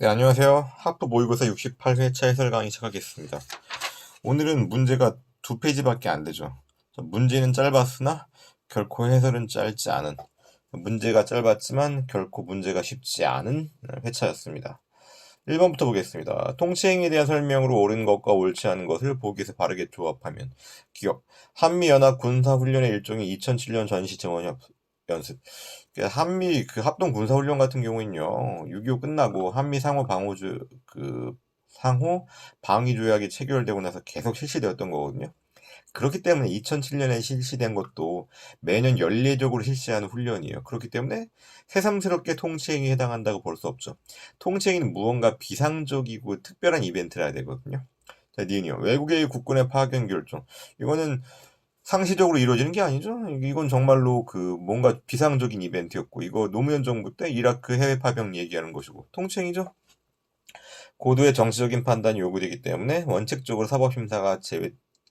네, 안녕하세요. 학부 모의고사 68회차 해설 강의 시작하겠습니다. 오늘은 문제가 2페이지밖에 안 되죠. 문제는 짧았으나 결코 해설은 짧지 않은, 문제가 짧았지만 결코 문제가 쉽지 않은 회차였습니다. 1번부터 보겠습니다. 통치행위에 대한 설명으로 옳은 것과 옳지 않은 것을 보기에서 바르게 조합하면. 기억. 한미연합 군사훈련의 일종의 2007년 전시 증원 연습. 한미 합동 군사훈련 같은 경우는요, 6.25 끝나고 한미 상호 방위 조약이 체결되고 나서 계속 실시되었던 거거든요. 그렇기 때문에 2007년에 실시된 것도 매년 연례적으로 실시하는 훈련이에요. 그렇기 때문에 새삼스럽게 통치행위에 해당한다고 볼 수 없죠. 통치행위는 무언가 비상적이고 특별한 이벤트라 해야 되거든요. 자, 니은이요. 외국의 국군의 파견 결정. 이거는 상시적으로 이루어지는 게 아니죠. 이건 정말로 뭔가 비상적인 이벤트였고, 이거 노무현 정부 때 이라크 해외 파병 얘기하는 것이고, 통치행위죠. 고도의 정치적인 판단이 요구되기 때문에 원칙적으로 사법심사가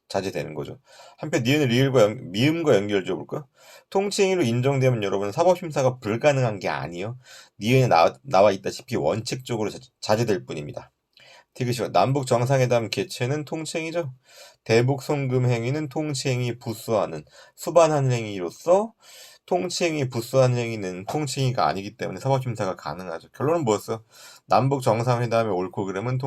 자제되는 거죠. 한편 니은을 미음과 연결 지어볼까? 통치행위로 인정되면 여러분 사법심사가 불가능한 게 아니에요. 니은에 나와 있다시피 원칙적으로 자제될 뿐입니다. 티그시오. 남북 정상회담 개최는 통치행위죠. 대북 송금 행위는 통치행위 수반하는 행위로서 통치행위 부수하는 행위는 통치행위가 아니기 때문에 사법심사가 가능하죠. 결론은 뭐였어? 남북 정상회담의 옳고 그름은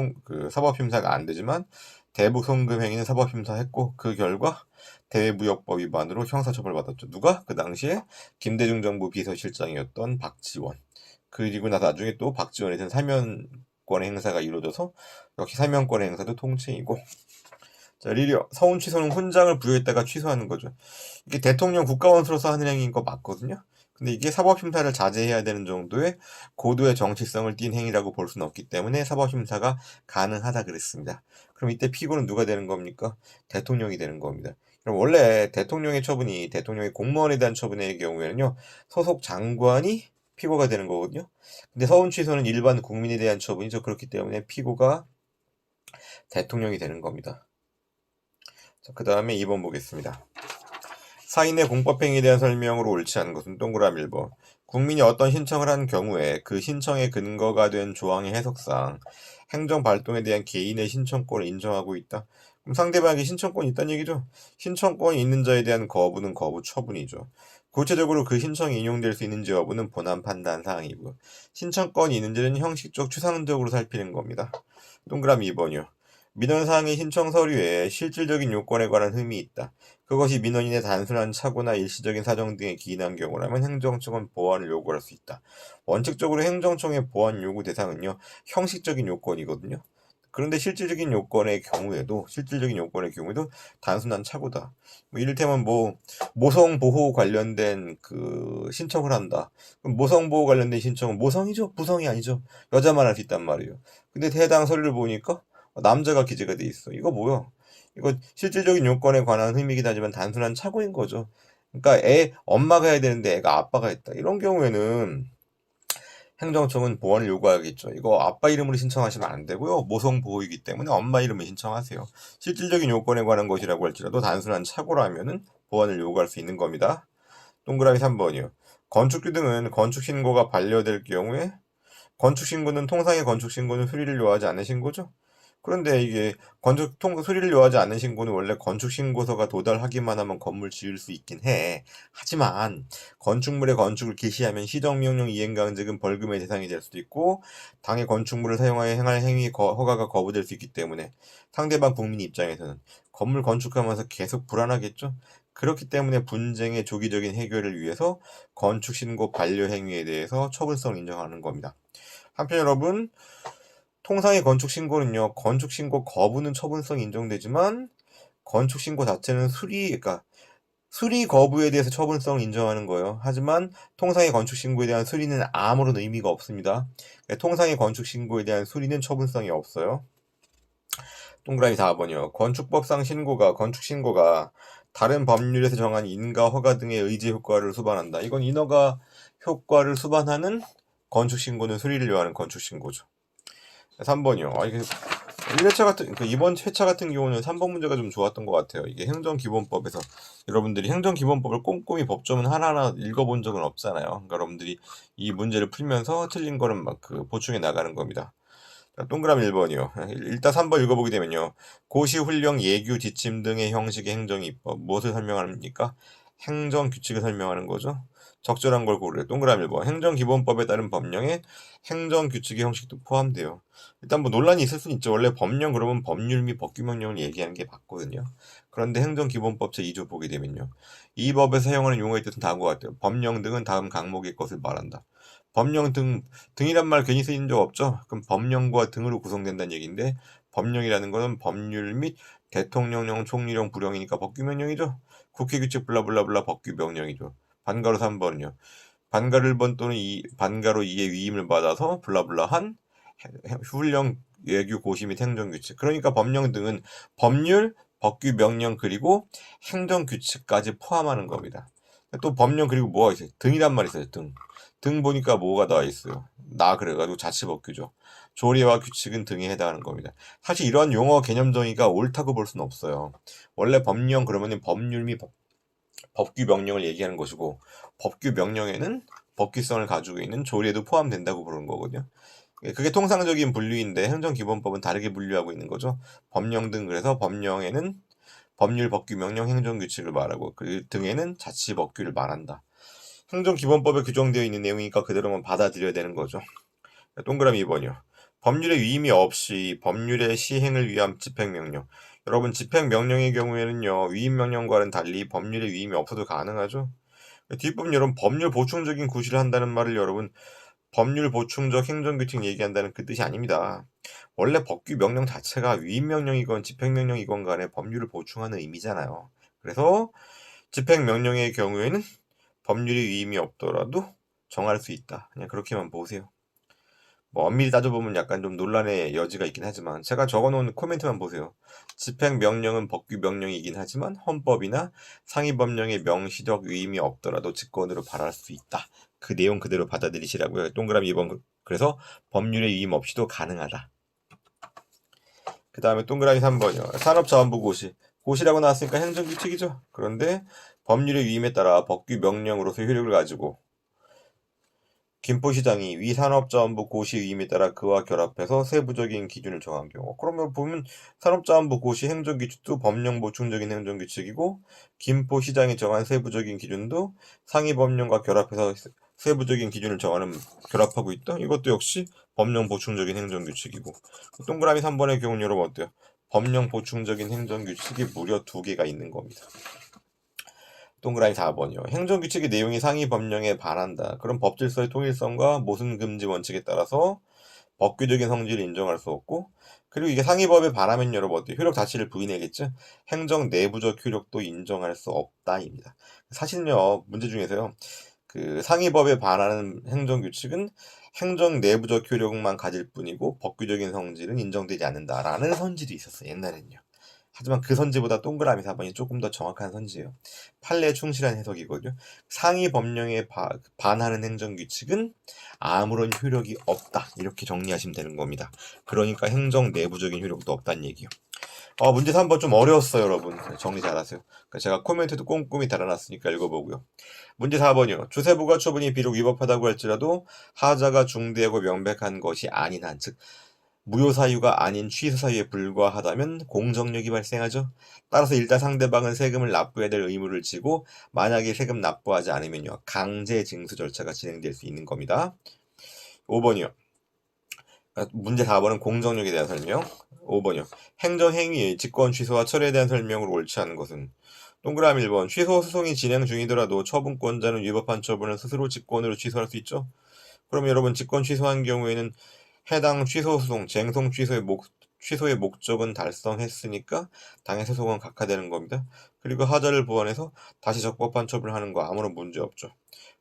사법심사가 안 되지만 대북 송금 행위는 사법심사했고 그 결과 대외무역법 위반으로 형사처벌받았죠. 누가? 그 당시에 김대중 정부 비서실장이었던 박지원. 그리고 나중에 또 박지원에 대한 사면권의 행사가 이루어져서 역시 사면권의 행사도 통치이고. 자, 리리어. 서운 취소는 훈장을 부여했다가 취소하는 거죠. 이게 대통령 국가원수로서 하는 행위인 거 맞거든요. 근데 이게 사법심사를 자제해야 되는 정도의 고도의 정치성을 띈 행위라고 볼 수는 없기 때문에 사법심사가 가능하다 그랬습니다. 그럼 이때 피고는 누가 되는 겁니까? 대통령이 되는 겁니다. 그럼 원래 대통령의 공무원에 대한 처분의 경우에는요, 소속 장관이 피고가 되는 거거든요. 근데 서운 취소는 일반 국민에 대한 처분이죠. 그렇기 때문에 피고가 대통령이 되는 겁니다. 그 다음에 2번 보겠습니다. 사인의 공법행위에 대한 설명으로 옳지 않은 것은 동그라미 1번. 국민이 어떤 신청을 한 경우에 그 신청의 근거가 된 조항의 해석상 행정발동에 대한 개인의 신청권을 인정하고 있다. 그럼 상대방에게 신청권이 있다는 얘기죠. 신청권이 있는 자에 대한 거부는 거부 처분이죠. 구체적으로 그 신청이 인용될 수 있는지 여부는 본안 판단 사항이고요. 신청권이 있는지는 형식적 추상적으로 살피는 겁니다. 동그라미 2번이요. 민원사항의 신청 서류에 실질적인 요건에 관한 흠이 있다. 그것이 민원인의 단순한 착오나 일시적인 사정 등에 기인한 경우라면 행정청은 보완을 요구할 수 있다. 원칙적으로 행정청의 보완 요구 대상은요, 형식적인 요건이거든요. 그런데 실질적인 요건의 경우에도 단순한 착오다. 이를테면 모성 보호 관련된 신청을 한다. 그럼 모성 보호 관련된 신청은 모성이죠, 부성이 아니죠. 여자만 할 수 있단 말이에요. 근데 해당 서류를 보니까 남자가 기재가 돼 있어. 이거 뭐야? 이거 실질적인 요건에 관한 흠이긴 하지만 단순한 착오인 거죠. 그러니까 엄마가 해야 되는데 애가 아빠가 했다. 이런 경우에는 행정청은 보완을 요구하겠죠. 이거 아빠 이름으로 신청하시면 안 되고요. 모성 보호이기 때문에 엄마 이름을 신청하세요. 실질적인 요건에 관한 것이라고 할지라도 단순한 착오라면은 보완을 요구할 수 있는 겁니다. 동그라미 3번이요. 건축주 등은 건축신고가 반려될 경우에 건축신고는 통상의 건축신고는 수리를 요하지 않는 신고죠. 그런데 이게 수리를 요하지 않는 신고는 원래 건축신고서가 도달하기만 하면 건물 지을 수 있긴 해. 하지만 건축물의 건축을 개시하면 시정명령 이행강제금 벌금의 대상이 될 수도 있고 당의 건축물을 사용하여 행할 행위 허가가 거부될 수 있기 때문에 상대방 국민 입장에서는 건물 건축하면서 계속 불안하겠죠. 그렇기 때문에 분쟁의 조기적인 해결을 위해서 건축신고 반려 행위에 대해서 처분성을 인정하는 겁니다. 한편 여러분, 통상의 건축신고는요, 건축신고 거부는 처분성이 인정되지만 건축신고 자체는 수리 거부에 대해서 처분성을 인정하는 거예요. 하지만 통상의 건축신고에 대한 수리는 아무런 의미가 없습니다. 통상의 건축신고에 대한 수리는 처분성이 없어요. 동그라미 4번이요. 건축신고가 다른 법률에서 정한 인가 허가 등의 의제 효과를 수반한다. 이건 인허가 효과를 수반하는 건축신고는 수리를 요하는 건축신고죠. 3번이요. 1회차 같은, 이번 회차 같은 경우는 3번 문제가 좀 좋았던 것 같아요. 이게 행정기본법에서 여러분들이 행정기본법을 꼼꼼히 법조문 하나하나 읽어본 적은 없잖아요. 그러니까 여러분들이 이 문제를 풀면서 틀린 거는 막 보충해 나가는 겁니다. 자, 동그라미 1번이요. 일단 3번 읽어보게 되면요. 고시, 훈령, 예규, 지침 등의 형식의 행정입법. 무엇을 설명합니까? 행정규칙을 설명하는 거죠. 적절한 걸 고르래. 동그라미 1번. 행정기본법에 따른 법령에 행정규칙의 형식도 포함돼요. 일단 뭐 논란이 있을 수는 있죠. 원래 법령 그러면 법률 및 법규명령을 얘기하는 게 맞거든요. 그런데 행정기본법 제2조 보게 되면요. 이 법에서 사용하는 용어의 뜻은 다음과 같아요. 법령 등은 다음 강목의 것을 말한다. 법령 등이란 말 괜히 쓰인 적 없죠? 그럼 법령과 등으로 구성된다는 얘기인데 법령이라는 거는 법률 및 대통령령, 총리령, 부령이니까 법규명령이죠. 국회규칙 블라블라블라 법규명령이죠. 반가로 3번은요. 반가로 1번 또는 반가로 2의 위임을 받아서 블라블라한 훈령, 예규, 고시 및 행정규칙. 그러니까 법령 등은 법률, 법규명령 그리고 행정규칙까지 포함하는 겁니다. 또 법령 그리고 뭐가 있어요? 등이란 말이 있어요. 등 보니까 뭐가 나와 있어요. 그래가지고 자치법규죠. 조례와 규칙은 등에 해당하는 겁니다. 사실 이러한 용어 개념 정의가 옳다고 볼 수는 없어요. 원래 법령 그러면 법률 및 법규 명령을 얘기하는 것이고 법규 명령에는 법규성을 가지고 있는 조례도 포함된다고 부르는 거거든요. 그게 통상적인 분류인데 행정기본법은 다르게 분류하고 있는 거죠. 법령 등 그래서 법령에는 법률, 법규, 명령, 행정규칙을 말하고 그 등에는 자치법규를 말한다. 행정기본법에 규정되어 있는 내용이니까 그대로만 받아들여야 되는 거죠. 동그라미 2번이요. 법률의 위임이 없이 법률의 시행을 위한 집행명령. 여러분 집행명령의 경우에는요. 위임명령과는 달리 법률의 위임이 없어도 가능하죠. 뒷부분 여러분 법률 보충적인 구실을 한다는 말을 여러분 법률 보충적 행정규칙 얘기한다는 그 뜻이 아닙니다. 원래 법규 명령 자체가 위임명령이건 집행명령이건 간에 법률을 보충하는 의미잖아요. 그래서 집행명령의 경우에는 법률의 위임이 없더라도 정할 수 있다. 그냥 그렇게만 보세요. 뭐 엄밀히 따져보면 약간 좀 논란의 여지가 있긴 하지만 제가 적어놓은 코멘트만 보세요. 집행명령은 법규명령이긴 하지만 헌법이나 상위법령의 명시적 위임이 없더라도 직권으로 발할 수 있다. 그 내용 그대로 받아들이시라고요. 동그라미 2번. 그래서 법률의 위임 없이도 가능하다. 그 다음에 동그라미 3번이요. 산업자원부고시. 고시라고 나왔으니까 행정규칙이죠. 그런데 법률의 위임에 따라 법규명령으로서 효력을 가지고 김포시장이 위 산업자원부 고시 위임에 따라 그와 결합해서 세부적인 기준을 정한 경우. 그러면 보면 산업자원부 고시 행정규칙도 법령 보충적인 행정규칙이고 김포시장이 정한 세부적인 기준도 상위 법령과 결합해서 세부적인 기준을 정하는 결합하고 있다. 이것도 역시 법령 보충적인 행정규칙이고 동그라미 3번의 경우는 여러분 어때요? 법령 보충적인 행정규칙이 무려 2개가 있는 겁니다. 동그라미 4번이요. 행정규칙의 내용이 상위 법령에 반한다. 그럼 법질서의 통일성과 모순금지 원칙에 따라서 법규적인 성질을 인정할 수 없고 그리고 이게 상위법에 반하면 여러분 어때요? 효력 자체를 부인해야겠죠? 행정 내부적 효력도 인정할 수 없다입니다. 사실은요. 문제 중에서요. 그 상위법에 반하는 행정규칙은 행정 내부적 효력만 가질 뿐이고 법규적인 성질은 인정되지 않는다라는 선지도 있었어요. 옛날엔요. 하지만 그 선지보다 동그라미 4번이 조금 더 정확한 선지예요. 판례에 충실한 해석이거든요. 상위 법령에 반하는 행정규칙은 아무런 효력이 없다. 이렇게 정리하시면 되는 겁니다. 그러니까 행정 내부적인 효력도 없다는 얘기예요. 문제 3번 좀 어려웠어요, 여러분. 정리 잘하세요. 제가 코멘트도 꼼꼼히 달아놨으니까 읽어보고요. 문제 4번이요. 주세부가 처분이 비록 위법하다고 할지라도 하자가 중대하고 명백한 것이 아닌 한, 즉 무효 사유가 아닌 취소 사유에 불과하다면 공정력이 발생하죠. 따라서 일단 상대방은 세금을 납부해야 될 의무를 지고 만약에 세금 납부하지 않으면요. 강제 징수 절차가 진행될 수 있는 겁니다. 5번이요. 문제 4번은 공정력에 대한 설명. 5번이요. 행정행위의 직권 취소와 철회에 대한 설명으로 옳지 않은 것은 동그라미 1번. 취소 소송이 진행 중이더라도 처분권자는 위법한 처분을 스스로 직권으로 취소할 수 있죠. 그럼 여러분 직권 취소한 경우에는 해당 취소 소송, 쟁송 취소의 목적은 달성했으니까 당해 소송은 각하되는 겁니다. 그리고 하자를 보완해서 다시 적법한 처분을 하는 거 아무런 문제 없죠.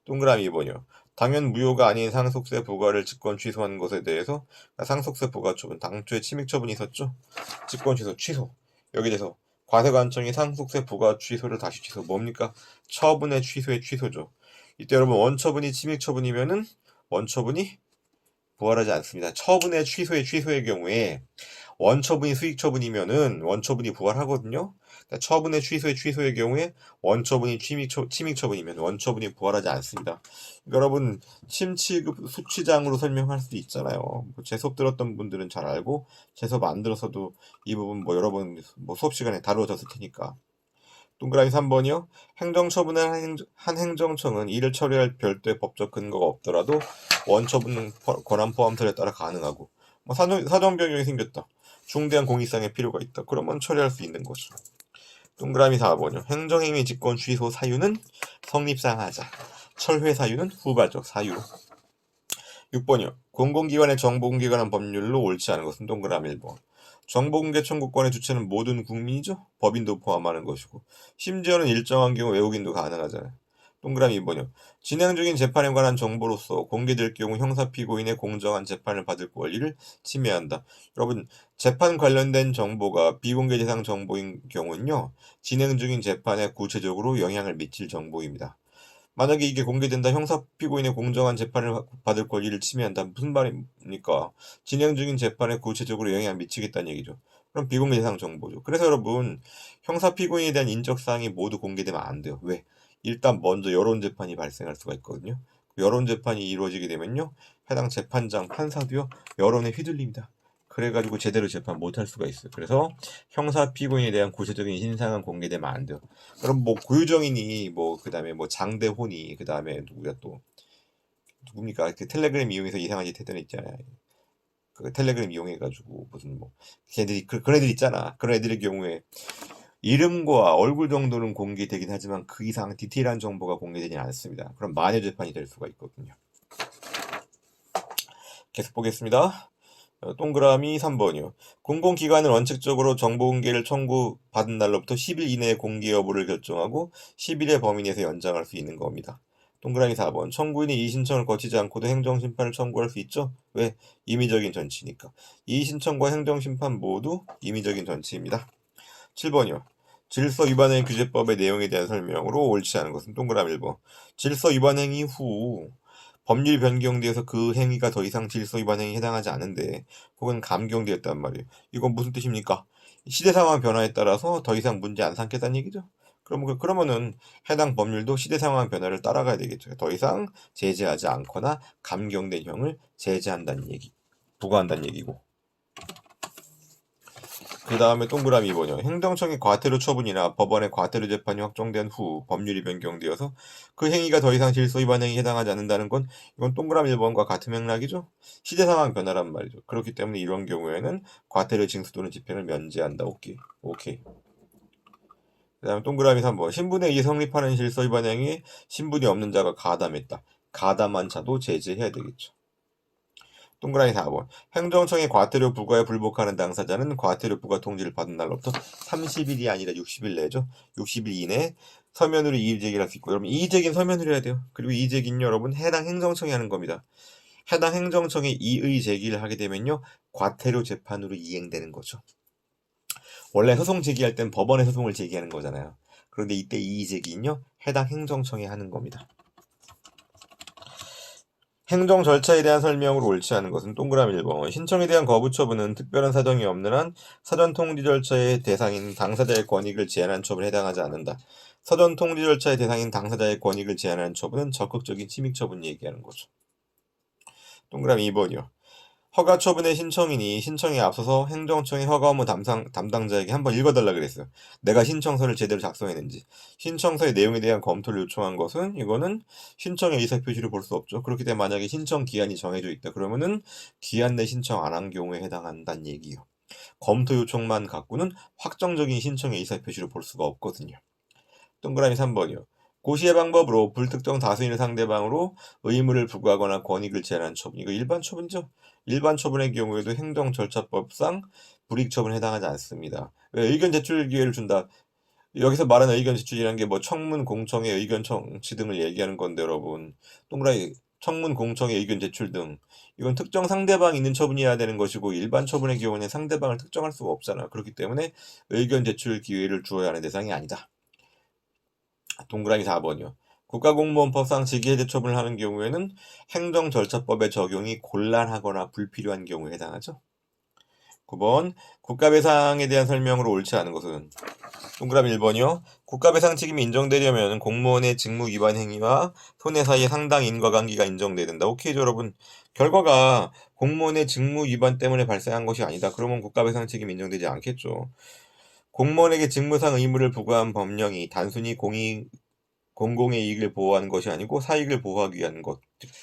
동그라미 2번이요. 당연 무효가 아닌 상속세 부과를 직권 취소한 것에 대해서 상속세 부과 처분, 당초에 침익 처분이 있었죠. 직권 취소. 여기 대해서 과세관청이 상속세 부과 취소를 다시 취소. 뭡니까? 처분의 취소의 취소죠. 이때 여러분 원처분이 침익 처분이면은 원처분이 부활하지 않습니다. 처분의 취소의 경우에 원처분이 수익처분이면은 원처분이 부활하거든요. 그러니까 처분의 취소의 경우에 원처분이 침익처분이면 원처분이 부활하지 않습니다. 그러니까 여러분 침취급 수취장으로 설명할 수도 있잖아요. 뭐 제 수업 들었던 분들은 잘 알고 제 수업 안 들어서도 이 부분 뭐 여러 번 뭐 수업 시간에 다루어졌을 테니까. 동그라미 3번이요. 행정처분을 한 행정청은 이를 처리할 별도의 법적 근거가 없더라도 원처분 권한 포함 사례에 따라 가능하고 뭐 사정 변경이 생겼다. 중대한 공익상의 필요가 있다. 그러면 처리할 수 있는 거죠. 동그라미 4번이요. 행정행위 직권 취소 사유는 성립상 하자. 철회 사유는 후가적 사유로. 6번이요. 공공기관의 정보공개에 관한 법률로 옳지 않은 것은 동그라미 1번. 정보공개 청구권의 주체는 모든 국민이죠. 법인도 포함하는 것이고 심지어는 일정한 경우 외국인도 가능하잖아요. 동그라미 2번이요. 진행 중인 재판에 관한 정보로서 공개될 경우 형사 피고인의 공정한 재판을 받을 권리를 침해한다. 여러분 재판 관련된 정보가 비공개 대상 정보인 경우는요. 진행 중인 재판에 구체적으로 영향을 미칠 정보입니다. 만약에 이게 공개된다 형사 피고인의 공정한 재판을 받을 권리를 침해한다. 무슨 말입니까? 진행 중인 재판에 구체적으로 영향을 미치겠다는 얘기죠. 그럼 비공개 대상 정보죠. 그래서 여러분 형사 피고인에 대한 인적 사항이 모두 공개되면 안 돼요. 왜? 일단 먼저 여론 재판이 발생할 수가 있거든요. 여론 재판이 이루어지게 되면요. 해당 재판장 판사도요. 여론에 휘둘립니다. 그래가지고 제대로 재판 못할 수가 있어요. 그래서 형사 피고인에 대한 구체적인 신상은 공개되면 안 돼요. 그럼 뭐 고유정인이 뭐 그다음에 뭐 장대혼이 그다음에 누구야 또 누굽니까 그 텔레그램 이용해서 이상한 짓 했던 애 있잖아요. 그 텔레그램 이용해가지고 무슨 뭐 걔들이 그런 애들 있잖아. 그런 애들의 경우에 이름과 얼굴 정도는 공개되긴 하지만 그 이상 디테일한 정보가 공개되진 않습니다. 그럼 마녀 재판이 될 수가 있거든요. 계속 보겠습니다. 동그라미 3번이요. 공공기관은 원칙적으로 정보공개를 청구받은 날로부터 10일 이내에 공개 여부를 결정하고 10일의 범위 내에서 연장할 수 있는 겁니다. 동그라미 4번. 청구인이 이의신청을 거치지 않고도 행정심판을 청구할 수 있죠? 왜? 임의적인 전치니까. 이의신청과 행정심판 모두 임의적인 전치입니다. 7번이요. 질서 위반 행위 규제법의 내용에 대한 설명으로 옳지 않은 것은 동그라미 1번. 질서 위반 행위 후 법률이 변경되어서 그 행위가 더 이상 질서 위반 행위에 해당하지 않은데 혹은 감경되었단 말이에요. 이건 무슨 뜻입니까? 시대 상황 변화에 따라서 더 이상 문제 안 삼겠다는 얘기죠. 그러면은 해당 법률도 시대 상황 변화를 따라가야 되겠죠. 더 이상 제재하지 않거나 감경된 형을 제재한다는 얘기, 부과한다는 얘기고. 그 다음에 동그라미 2번이요. 행정청의 과태료 처분이나 법원의 과태료 재판이 확정된 후 법률이 변경되어서 그 행위가 더 이상 질서 위반 행위에 해당하지 않는다는 건 이건 동그라미 1번과 같은 맥락이죠. 시대 상황 변화란 말이죠. 그렇기 때문에 이런 경우에는 과태료 징수 또는 집행을 면제한다. 오케이. 그 다음에 동그라미 3번. 신분에 의해 성립하는 질서 위반 행위에 신분이 없는 자가 가담했다. 가담한 자도 제재해야 되겠죠. 동그라미 4번. 행정청의 과태료 부과에 불복하는 당사자는 과태료 부과 통지를 받은 날로부터 30일이 아니라 60일 내죠. 60일 이내에 서면으로 이의제기를 할 수 있고 여러분 이의제기는 서면으로 해야 돼요. 그리고 이의제기는 여러분 해당 행정청이 하는 겁니다. 해당 행정청이 이의제기를 하게 되면요. 과태료 재판으로 이행되는 거죠. 원래 소송 제기할 땐 법원에 소송을 제기하는 거잖아요. 그런데 이때 이의제기는요. 해당 행정청이 하는 겁니다. 행정 절차에 대한 설명으로 옳지 않은 것은 동그라미 1번. 신청에 대한 거부 처분은 특별한 사정이 없는 한 사전 통지 절차의 대상인 당사자의 권익을 제한한 처분에 해당하지 않는다. 사전 통지 절차의 대상인 당사자의 권익을 제한하는 처분은 적극적인 침익 처분 얘기하는 거죠. 동그라미 2번이요. 허가 처분의 신청인이 신청에 앞서서 행정청의 허가 업무 담당자에게 한번 읽어달라 그랬어요. 내가 신청서를 제대로 작성했는지. 신청서의 내용에 대한 검토를 요청한 것은 이거는 신청의 의사표시를 볼 수 없죠. 그렇기 때문에 만약에 신청 기한이 정해져 있다. 그러면은 기한 내 신청 안 한 경우에 해당한다는 얘기예요. 검토 요청만 갖고는 확정적인 신청의 의사표시를 볼 수가 없거든요. 동그라미 3번이요. 고시의 방법으로 불특정 다수인을 상대방으로 의무를 부과하거나 권익을 제한하는 처분. 이거 일반 처분이죠. 일반 처분의 경우에도 행정절차법상 불이익처분에 해당하지 않습니다. 왜 의견 제출 기회를 준다. 여기서 말하는 의견 제출이라는 게 뭐 청문 공청회 의견 청취 등을 얘기하는 건데 여러분. 동그라미 청문 공청회 의견 제출 등 이건 특정 상대방이 있는 처분이어야 되는 것이고 일반 처분의 경우는 상대방을 특정할 수가 없잖아. 그렇기 때문에 의견 제출 기회를 주어야 하는 대상이 아니다. 동그라미 4번이요. 국가공무원법상 직위해제 처분을 하는 경우에는 행정절차법의 적용이 곤란하거나 불필요한 경우에 해당하죠. 9번 국가배상에 대한 설명으로 옳지 않은 것은 동그라미 1번이요. 국가배상 책임이 인정되려면 공무원의 직무 위반 행위와 손해 사이에 상당 인과관계가 인정돼야 된다. 오케이죠, 여러분? 결과가 공무원의 직무 위반 때문에 발생한 것이 아니다. 그러면 국가배상 책임이 인정되지 않겠죠. 공무원에게 직무상 의무를 부과한 법령이 단순히 공공의 이익을 보호하는 것이 아니고 사익을 보호하기 위한 것,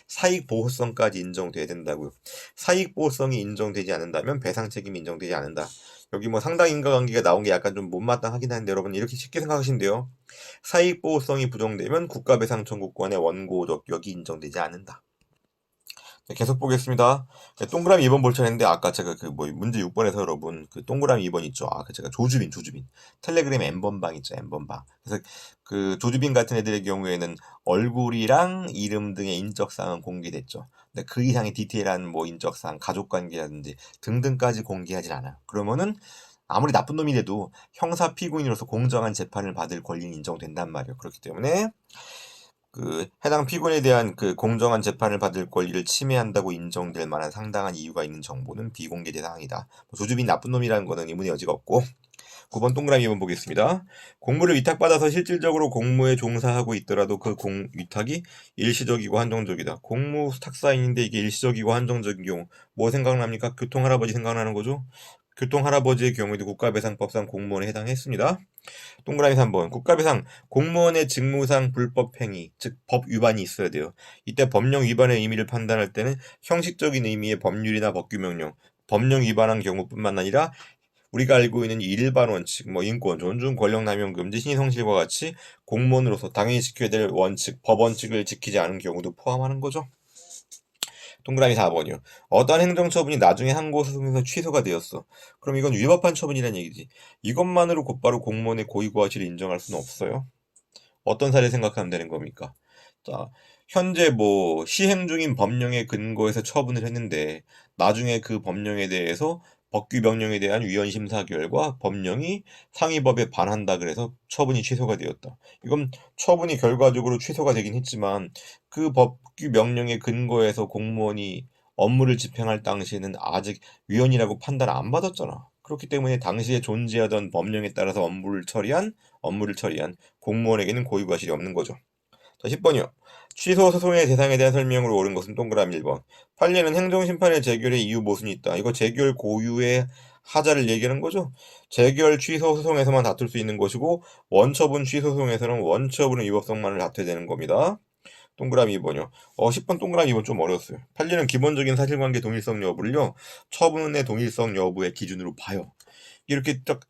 사익 보호성까지 인정돼야 된다고요. 사익 보호성이 인정되지 않는다면 배상 책임이 인정되지 않는다. 여기 뭐 상당 인과관계가 나온 게 약간 좀 못마땅하긴 한데 여러분 이렇게 쉽게 생각하시면 돼요. 사익 보호성이 부정되면 국가배상 청구권의 원고적격이 인정되지 않는다. 네, 계속 보겠습니다. 네, 동그라미 2번 볼 차례인데 아까 제가 문제 6번에서 여러분 그 동그라미 2번 있죠. 제가 조주빈 텔레그램 N번방 있죠. N번방. 그래서 그 조주빈 같은 애들의 경우에는 얼굴이랑 이름 등의 인적사항은 공개됐죠. 근데 그 이상의 디테일한 뭐 인적사항, 가족관계라든지 등등까지 공개하진 않아요. 그러면은 아무리 나쁜 놈이라도 형사 피고인으로서 공정한 재판을 받을 권리는 인정된단 말이에요. 그렇기 때문에 해당 피고인에 대한 공정한 재판을 받을 권리를 침해한다고 인정될 만한 상당한 이유가 있는 정보는 비공개된 사항이다. 조주빈 나쁜 놈이라는 거는 의문의 여지가 없고. 9번 동그라미 2번 보겠습니다. 공무를 위탁받아서 실질적으로 공무에 종사하고 있더라도 그 위탁이 일시적이고 한정적이다. 공무 탁사인인데 이게 일시적이고 한정적인 경우 뭐 생각납니까? 교통할아버지 생각나는 거죠? 교통할아버지의 경우에도 국가배상법상 공무원에 해당했습니다. 동그라미 3번 국가배상 공무원의 직무상 불법행위 즉 법 위반이 있어야 돼요. 이때 법령 위반의 의미를 판단할 때는 형식적인 의미의 법률이나 법규명령 법령 위반한 경우뿐만 아니라 우리가 알고 있는 일반 원칙, 인권, 존중, 권력남용 금지, 신의성실과 같이 공무원으로서 당연히 지켜야 될 원칙, 법원칙을 지키지 않은 경우도 포함하는 거죠. 동그라미 4번이요. 어떠한 행정처분이 나중에 항고소송에서 취소가 되었어. 그럼 이건 위법한 처분이란 얘기지. 이것만으로 곧바로 공무원의 고의고하실을 인정할 수는 없어요. 어떤 사례 생각하면 되는 겁니까? 자, 현재 시행 중인 법령에 근거해서 처분을 했는데 나중에 그 법령에 대해서 법규 명령에 대한 위헌 심사 결과 법령이 상위법에 반한다 그래서 처분이 취소가 되었다. 이건 처분이 결과적으로 취소가 되긴 했지만 그 법규 명령에 근거해서 공무원이 업무를 집행할 당시에는 아직 위헌이라고 판단 안 받았잖아. 그렇기 때문에 당시에 존재하던 법령에 따라서 업무를 처리한 공무원에게는 고의과실이 없는 거죠. 자, 10번이요. 취소 소송의 대상에 대한 설명으로 옳은 것은 동그라미 1번. 판례는 행정심판의 재결의 이유 모순이 있다. 이거 재결 고유의 하자를 얘기하는 거죠. 재결 취소 소송에서만 다툴 수 있는 것이고 원처분 취소 소송에서는 원처분의 위법성만을 다투야 되는 겁니다. 동그라미 2번이요. 10번 동그라미 2번 좀 어려웠어요. 판례는 기본적인 사실관계 동일성 여부를요. 처분의 동일성 여부의 기준으로 봐요. 이렇게 딱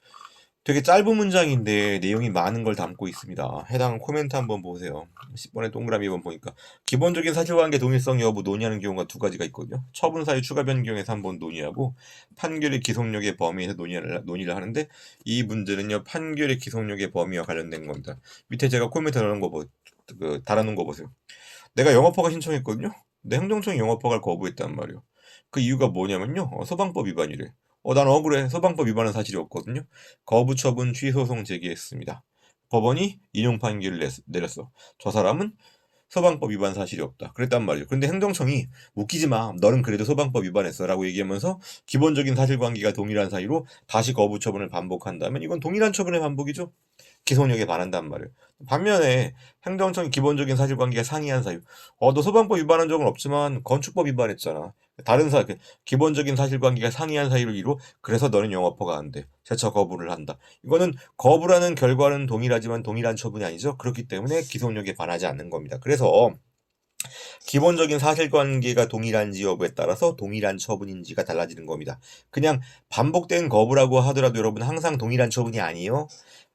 되게 짧은 문장인데 내용이 많은 걸 담고 있습니다. 해당 코멘트 한번 보세요. 10번의 동그라미 2번 보니까 기본적인 사실관계 동일성 여부 논의하는 경우가 두 가지가 있거든요. 처분 사유 추가 변경에서 한번 논의하고 판결의 기속력의 범위에서 논의를 하는데 이 문제는요. 판결의 기속력의 범위와 관련된 겁니다. 밑에 제가 코멘트 달아놓은 거 보세요. 내가 영업허가 신청했거든요. 근데 행정청이 영업허가를 거부했단 말이에요. 그 이유가 뭐냐면요. 소방법 위반이래. 난 억울해. 소방법 위반은 사실이 없거든요. 거부 처분 취소송 제기했습니다. 법원이 인용 판결을 내렸어. 저 사람은 소방법 위반 사실이 없다. 그랬단 말이에요. 근데 행정청이 웃기지 마. 너는 그래도 소방법 위반했어. 라고 얘기하면서 기본적인 사실관계가 동일한 사유로 다시 거부 처분을 반복한다면 이건 동일한 처분의 반복이죠. 기소력에 반한단 말이에요. 반면에 행정청이 기본적인 사실관계가 상이한 사유. 너 소방법 위반한 적은 없지만 건축법 위반했잖아. 다른 기본적인 사실관계가 상이한 사유를 이루 그래서 너는 영업허가 안 돼. 제처 거부를 한다. 이거는 거부라는 결과는 동일하지만 동일한 처분이 아니죠. 그렇기 때문에 기소력에 반하지 않는 겁니다. 그래서 기본적인 사실관계가 동일한지 여부에 따라서 동일한 처분인지가 달라지는 겁니다. 그냥 반복된 거부라고 하더라도 여러분 항상 동일한 처분이 아니에요.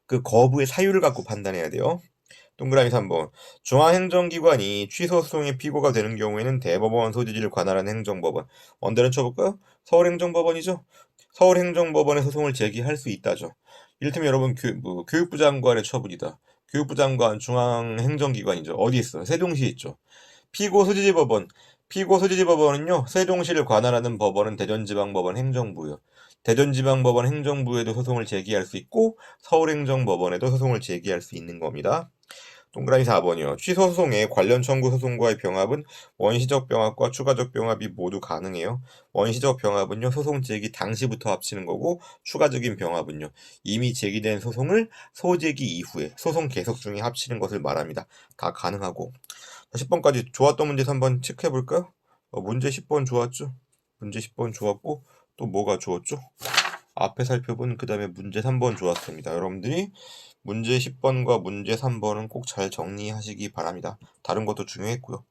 그 거부의 사유를 갖고 판단해야 돼요. 동그라미 3번. 중앙행정기관이 취소 소송의 피고가 되는 경우에는 대법원 소지지를 관할한 행정법원. 언제는 쳐볼까요? 서울행정법원이죠. 서울행정법원에 소송을 제기할 수 있다죠. 이를테면 여러분 교육부 장관의 처분이다. 교육부 장관 중앙행정기관이죠. 어디 있어요? 세종시에 있죠. 피고 소지지 법원은요. 세종시를 관할하는 법원은 대전지방법원 행정부요. 대전지방법원 행정부에도 소송을 제기할 수 있고 서울행정법원에도 소송을 제기할 수 있는 겁니다. 동그라미 4번이요. 취소 소송의 관련 청구 소송과의 병합은 원시적 병합과 추가적 병합이 모두 가능해요. 원시적 병합은요, 소송 제기 당시부터 합치는 거고, 추가적인 병합은요, 이미 제기된 소송을 소제기 이후에 소송 계속 중에 합치는 것을 말합니다. 다 가능하고. 10번까지 좋았던 문제 한번 체크해 볼까요? 문제 10번 좋았죠? 문제 10번 좋았고, 또 뭐가 좋았죠? 앞에 살펴본 그 다음에 문제 3번 좋았습니다. 여러분들이 문제 10번과 문제 3번은 꼭 잘 정리하시기 바랍니다. 다른 것도 중요했고요.